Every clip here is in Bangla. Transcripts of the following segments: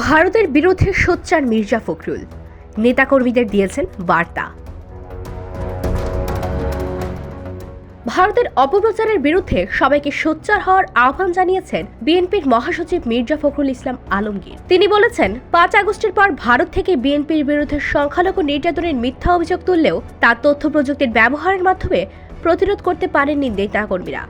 ভারতের বিরুদ্ধে সোচ্চার মির্জা ফখরুল, নেতাকর্মীদের দিয়েছেন বার্তা। ভারতের অপপ্রচারের বিরুদ্ধে সবাইকে সোচ্চার হওয়ার আহ্বান জানিয়েছেন বিএনপির মহাসচিব মির্জা ফখরুল ইসলাম আলমগীর। তিনি বলেছেন, 5 আগস্টের পর ভারত থেকে বিএনপির বিরুদ্ধে সংখ্যালঘু নির্যাতনের মিথ্যা অভিযোগ তুললেও তার তথ্য প্রযুক্তির ব্যবহারের মাধ্যমে প্রতিরোধ করতে পারেননি নেতাকর্মীরা।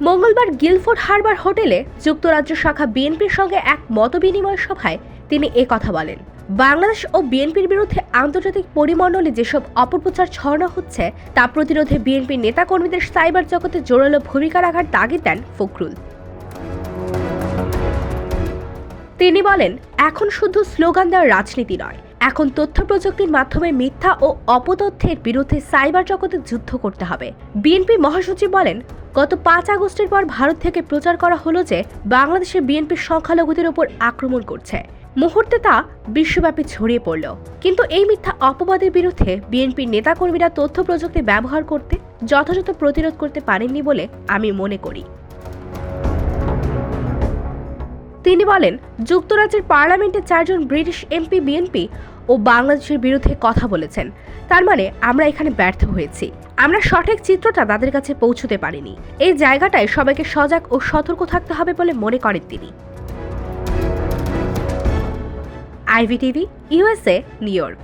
মঙ্গলবার গিলফোর্ড হারবার হোটেলে যুক্তরাজ্য শাখা বিএনপির সঙ্গে এক মতবিনিময় সভায় তিনি কথা বলেন। বাংলাদেশ ও বিএনপির বিরুদ্ধে আন্তর্জাতিক পরিমণ্ডলে যেসব অপপ্রচার ছড়ানো হচ্ছে তা প্রতিরোধে বিএনপির নেতাকর্মীদের সাইবার জগতে জোরালো ভূমিকা রাখার তাগিদ দেন ফখরুল। তিনি বলেন, এখন শুধু স্লোগান দেওয়ার রাজনীতি নয়, এখন তথ্য প্রযুক্তির মাধ্যমে মিথ্যা ও অপতথ্যের বিরুদ্ধে সাইবার জগতে যুদ্ধ করতে হবে। বিএনপি মহাসচিব বলেন, গত 5 আগস্টের পর ভারত থেকে প্রচার করা হলো যে বাংলাদেশে বিএনপির সংখ্যালঘুদের উপর আক্রমণ করছে। মুহূর্তে তা বিশ্বব্যাপী ছড়িয়ে পড়ল, কিন্তু এই মিথ্যা অপবাদের বিরুদ্ধে বিএনপির নেতাকর্মীরা তথ্য প্রযুক্তি ব্যবহার করতে যথাযথ প্রতিরোধ করতে পারেননি বলে আমি মনে করি। তিনি বলেন, যুক্তরাজ্যের পার্লামেন্টে 4 জন ব্রিটিশ এমপি বিএনপি ও বাংলাদেশের বিরুদ্ধে কথা বলেছেন। তার মানে আমরা এখানে ব্যর্থ হয়েছি, আমরা সঠিক চিত্রটা তাদের কাছে পৌঁছতে পারিনি। এই জায়গাটায় সবাইকে সজাগ ও সতর্ক থাকতে হবে বলে মনে করেন তিনি। IVTV, USA, new York.